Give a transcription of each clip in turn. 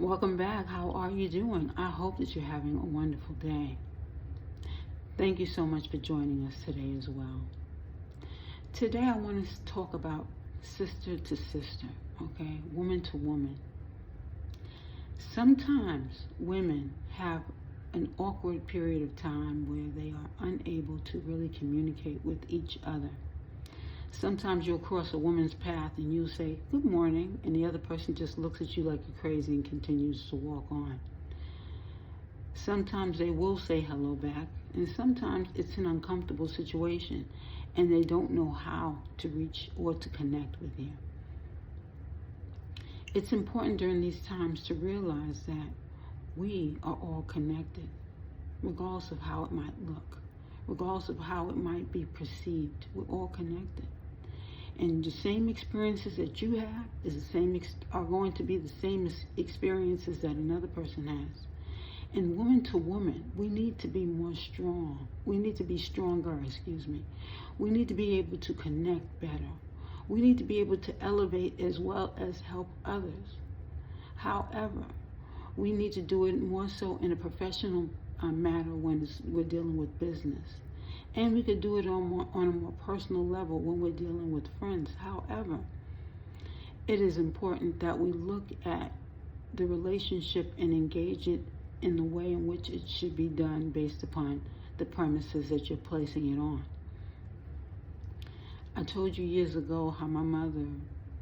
Welcome back. How are you doing? I hope that you're having a wonderful day. Thank you so much for joining us today as well. Today I want to talk about sister to sister, okay? Woman to woman. Sometimes women have an awkward period of time where they are unable to really communicate with each other. Sometimes you'll cross a woman's path and you'll say, "Good morning," and the other person just looks at you like you're crazy and continues to walk on. Sometimes they will say hello back, and sometimes it's an uncomfortable situation and they don't know how to reach or to connect with you. It's important during these times to realize that we are all connected, regardless of how it might look, regardless of how it might be perceived. We're all connected. And the same experiences that you have are going to be the same experiences that another person has. And woman to woman, we need to be more strong. We need to be stronger, We need to be able to connect better. We need to be able to elevate as well as help others. However, we need to do it more so in a professional matter when we're dealing with business. And we could do it on a more personal level when we're dealing with friends. However, it is important that we look at the relationship and engage it in the way in which it should be done based upon the premises that you're placing it on. I told you years ago how my mother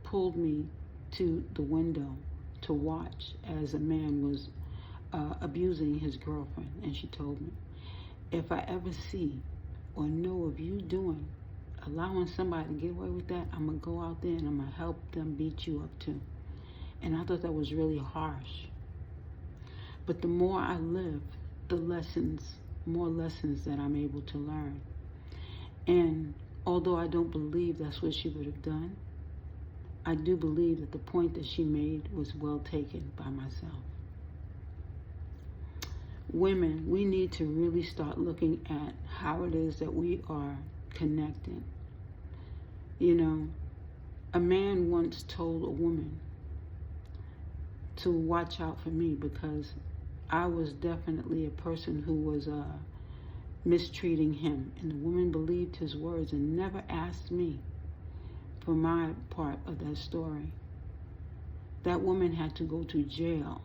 pulled me to the window to watch as a man was abusing his girlfriend. And she told me, if I ever see or know of you allowing somebody to get away with that, I'm going to go out there and I'm going to help them beat you up too. And I thought that was really harsh. But the more I live, more lessons that I'm able to learn. And although I don't believe that's what she would have done, I do believe that the point that she made was well taken by myself. Women, we need to really start looking at how it is that we are connected. You know, a man once told a woman to watch out for me because I was definitely a person who was mistreating him. And the woman believed his words and never asked me for my part of that story. That woman had to go to jail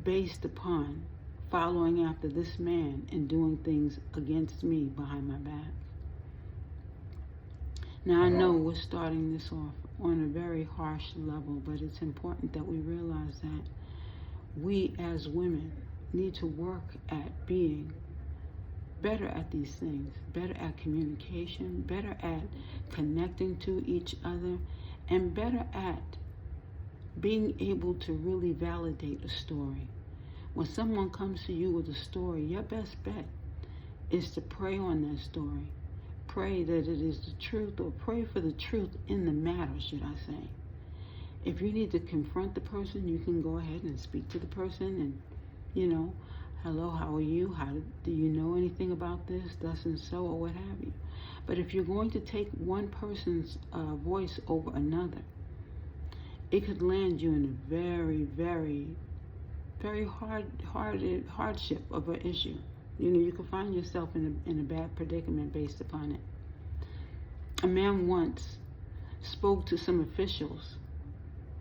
based upon following after this man and doing things against me behind my back. Now I know we're starting this off on a very harsh level, but it's important that we realize that we as women need to work at being better at these things, better at communication, better at connecting to each other, and better at being able to really validate a story. When someone comes to you with a story, your best bet is to pray on that story. Pray that it is the truth, or pray for the truth in the matter, should I say. If you need to confront the person, you can go ahead and speak to the person and, hello, how are you? Do you know anything about this, thus and so, or what have you? But if you're going to take one person's voice over another, it could land you in a very, very, very hardship of an issue. You can find yourself in a bad predicament based upon it. A man once spoke to some officials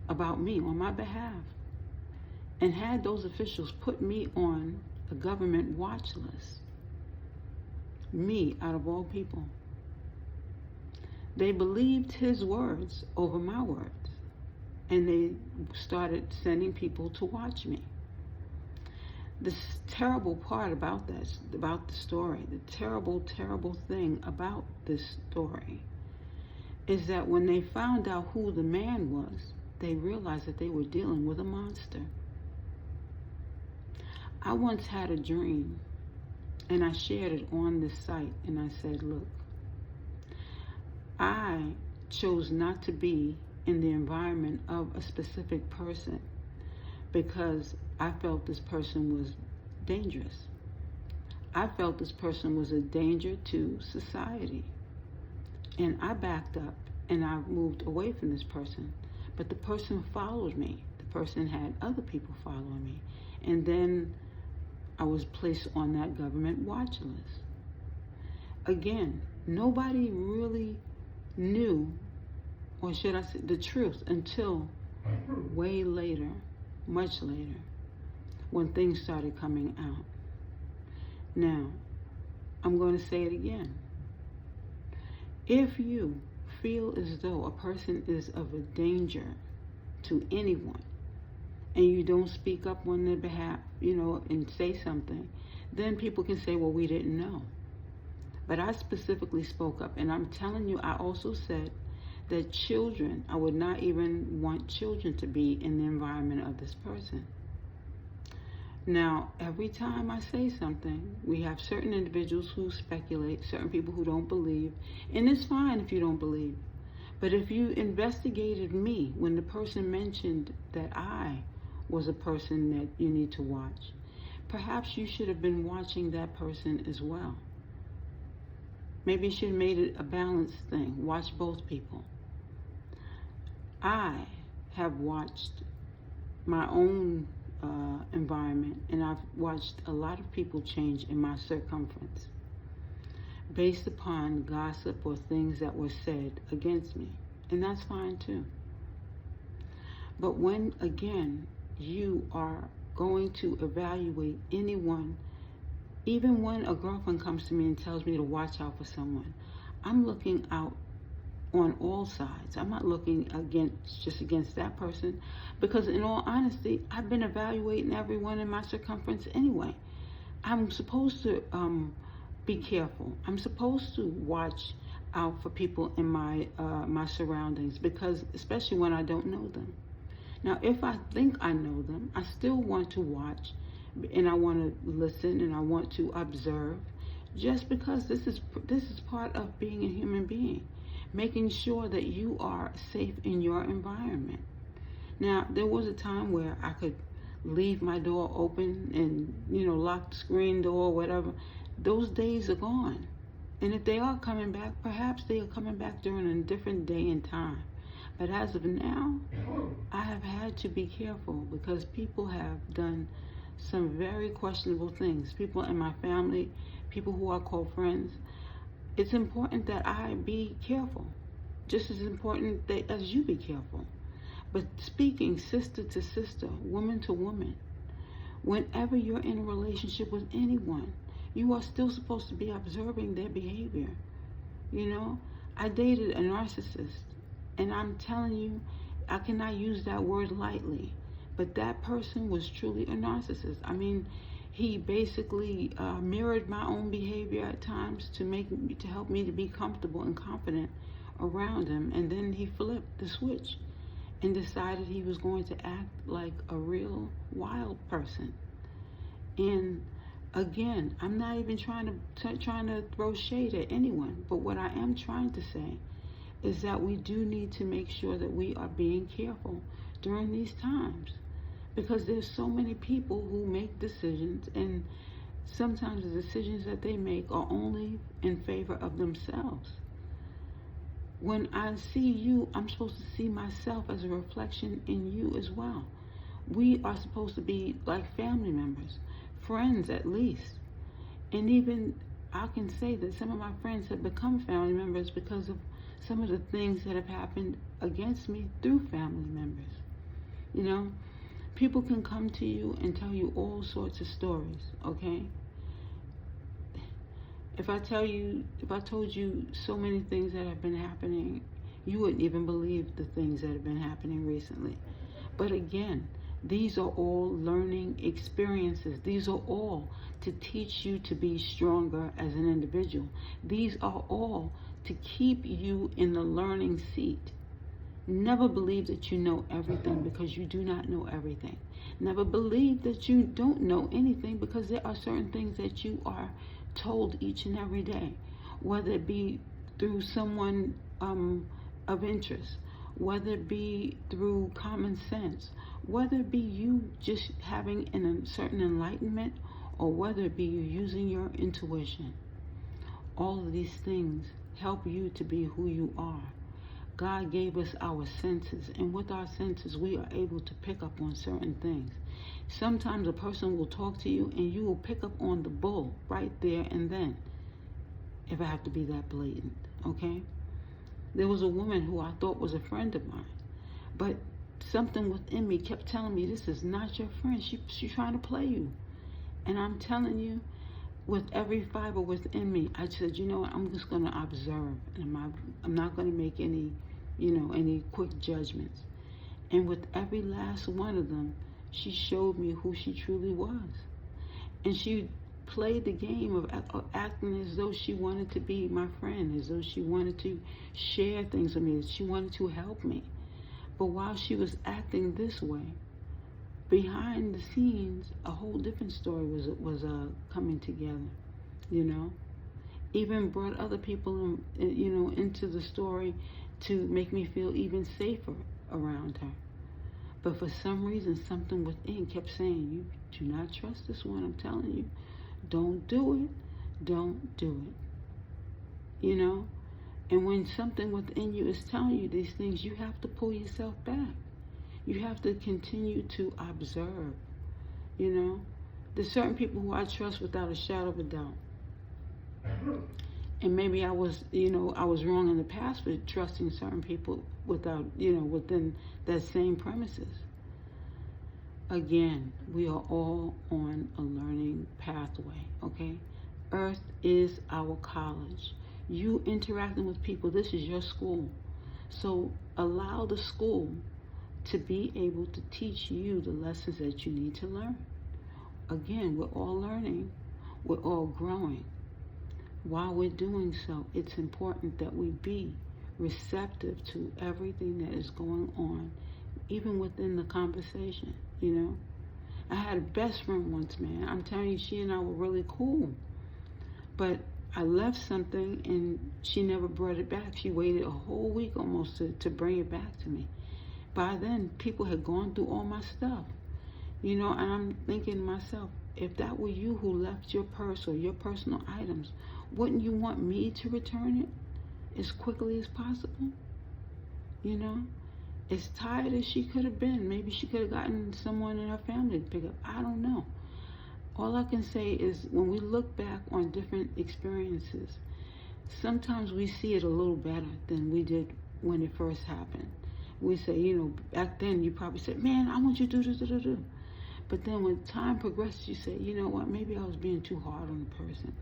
about me on my behalf and had those officials put me on a government watch list. Me, out of all people. They believed his words over my words, and they started sending people to watch me. The terrible part about the story, the terrible, terrible thing about this story is that when they found out who the man was, they realized that they were dealing with a monster. I once had a dream, and I shared it on this site, and I said, look, I chose not to be in the environment of a specific person because I felt this person was dangerous. I felt this person was a danger to society. And I backed up and I moved away from this person. But the person followed me. The person had other people following me. And then I was placed on that government watch list. Again, nobody really knew, or should I say, the truth until way later, much later, when things started coming out. Now, I'm going to say it again. If you feel as though a person is of a danger to anyone, and you don't speak up on their behalf, and say something, then people can say, well, we didn't know. But I specifically spoke up, and I'm telling you, I also said that children, I would not even want children to be in the environment of this person. Now, every time I say something, we have certain individuals who speculate, certain people who don't believe, and it's fine if you don't believe. But if you investigated me when the person mentioned that I was a person that you need to watch, perhaps you should have been watching that person as well. Maybe you should have made it a balanced thing. Watch both people. I have watched my own environment, and I've watched a lot of people change in my circumference based upon gossip or things that were said against me. And that's fine too. But when, again, you are going to evaluate anyone, even when a girlfriend comes to me and tells me to watch out for someone, I'm looking out on all sides. I'm not looking just against that person, because in all honesty, I've been evaluating everyone in my circumference anyway. I'm supposed to be careful. I'm supposed to watch out for people in my surroundings, because especially when I don't know them. Now, if I think I know them, I still want to watch, and I want to listen, and I want to observe, just because this is part of being a human being, making sure that you are safe in your environment. Now, there was a time where I could leave my door open and, lock the screen door or whatever. Those days are gone. And if they are coming back, perhaps they are coming back during a different day and time. But as of now, I have had to be careful, because people have done some very questionable things. People in my family, people who I call friends. It's important that I be careful, just as important as you be careful. But speaking sister to sister, woman to woman, whenever you're in a relationship with anyone, you are still supposed to be observing their behavior. I dated a narcissist, and I'm telling you, I cannot use that word lightly, but that person was truly a narcissist. I mean, he basically mirrored my own behavior at times to help me to be comfortable and confident around him, and then he flipped the switch and decided he was going to act like a real wild person. And again, I'm not even trying to throw shade at anyone, but what I am trying to say is that we do need to make sure that we are being careful during these times, because there's so many people who make decisions, and sometimes the decisions that they make are only in favor of themselves. When I see you, I'm supposed to see myself as a reflection in you as well. We are supposed to be like family members, friends at least. And even I can say that some of my friends have become family members because of some of the things that have happened against me through family members. People can come to you and tell you all sorts of stories, okay? If I told you so many things that have been happening, you wouldn't even believe the things that have been happening recently. But again, these are all learning experiences. These are all to teach you to be stronger as an individual. These are all to keep you in the learning seat. Never believe that you know everything, because you do not know everything. Never believe that you don't know anything, because there are certain things that you are told each and every day, whether it be through someone of interest, whether it be through common sense, whether it be you just having a certain enlightenment, or whether it be you using your intuition. All of these things help you to be who you are. God gave us our senses, and with our senses, we are able to pick up on certain things. Sometimes a person will talk to you, and you will pick up on the bull right there and then, if I have to be that blatant, okay? There was a woman who I thought was a friend of mine, but something within me kept telling me, this is not your friend. She's trying to play you. And I'm telling you, with every fiber within me, I said, you know what, I'm just going to observe. And I'm not going to make any, any quick judgments. And with every last one of them, she showed me who she truly was. And she played the game of acting as though she wanted to be my friend, as though she wanted to share things with me, as she wanted to help me. But while she was acting this way, behind the scenes, a whole different story was coming together, Even brought other people, into the story to make me feel even safer around her. But for some reason, something within kept saying, you do not trust this one, I'm telling you. Don't do it. Don't do it. And when something within you is telling you these things, you have to pull yourself back. You have to continue to observe. There's certain people who I trust without a shadow of a doubt. And maybe I was wrong in the past for trusting certain people without, within that same premises. Again, we are all on a learning pathway, okay? Earth is our college. You interacting with people, this is your school. So allow the school to be able to teach you the lessons that you need to learn. Again, we're all learning. We're all growing. While we're doing so, it's important that we be receptive to everything that is going on, even within the conversation, I had a best friend once, man. I'm telling you, she and I were really cool. But I left something and she never brought it back. She waited a whole week almost to bring it back to me. By then, people had gone through all my stuff, and I'm thinking to myself, if that were you who left your purse or your personal items, wouldn't you want me to return it as quickly as possible? As tired as she could have been, maybe she could have gotten someone in her family to pick up. I don't know. All I can say is when we look back on different experiences, sometimes we see it a little better than we did when it first happened. We say, back then you probably said, man, I want you to do. But then when time progresses, you say, you know what, maybe I was being too hard on the person.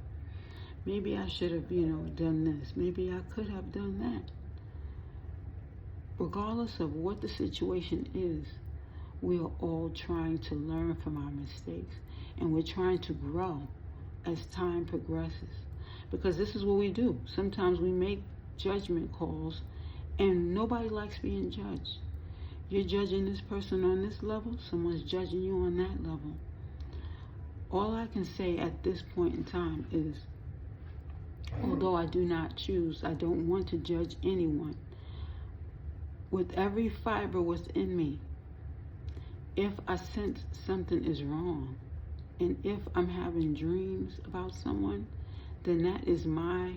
Maybe I should have, done this. Maybe I could have done that. Regardless of what the situation is, we are all trying to learn from our mistakes. And we're trying to grow as time progresses. Because this is what we do. Sometimes we make judgment calls and nobody likes being judged. You're judging this person on this level, someone's judging you on that level. All I can say at this point in time is, although I don't want to judge anyone, with every fiber within me, if I sense something is wrong, and if I'm having dreams about someone, then that is my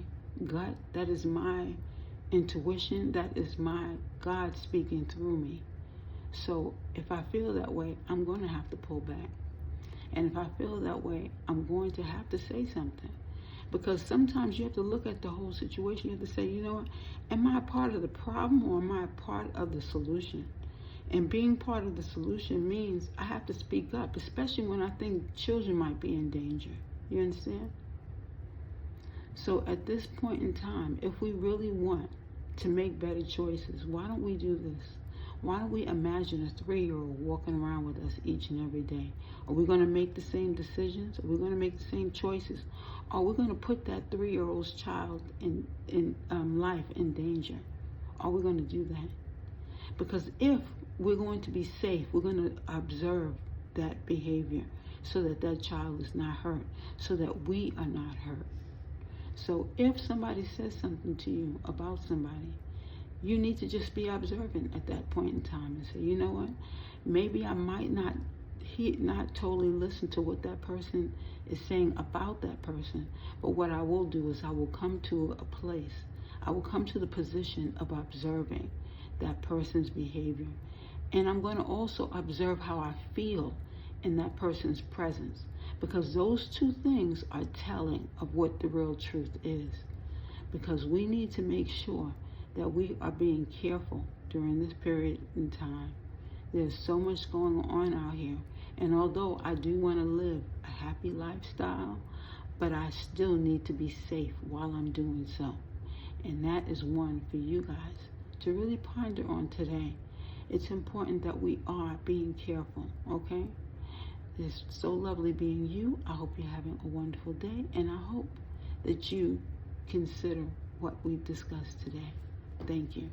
gut, that is my intuition, that is my God speaking through me. So if I feel that way, I'm going to have to pull back. And if I feel that way, I'm going to have to say something. Because sometimes you have to look at the whole situation. You have to say, you know what, am I a part of the problem or am I a part of the solution? And being part of the solution means I have to speak up, especially when I think children might be in danger. You understand? So at this point in time, if we really want to make better choices, why don't we do this? Why don't we imagine a 3-year-old walking around with us each and every day? Are we going to make the same decisions? Are we going to make the same choices? Are we going to put that 3-year-old's child in life in danger? Are we going to do that? Because if we're going to be safe, we're going to observe that behavior so that that child is not hurt, so that we are not hurt. So if somebody says something to you about somebody, you need to just be observant at that point in time and say, you know what, maybe I might not totally listen to what that person is saying about that person, but what I will do is I will come to a place, I will come to the position of observing that person's behavior. And I'm going to also observe how I feel in that person's presence, because those two things are telling of what the real truth is. Because we need to make sure that we are being careful during this period in time. There's so much going on out here. And although I do want to live a happy lifestyle, but I still need to be safe while I'm doing so. And that is one for you guys to really ponder on today. It's important that we are being careful, okay? It's so lovely being you. I hope you're having a wonderful day, and I hope that you consider what we've discussed today. Thank you.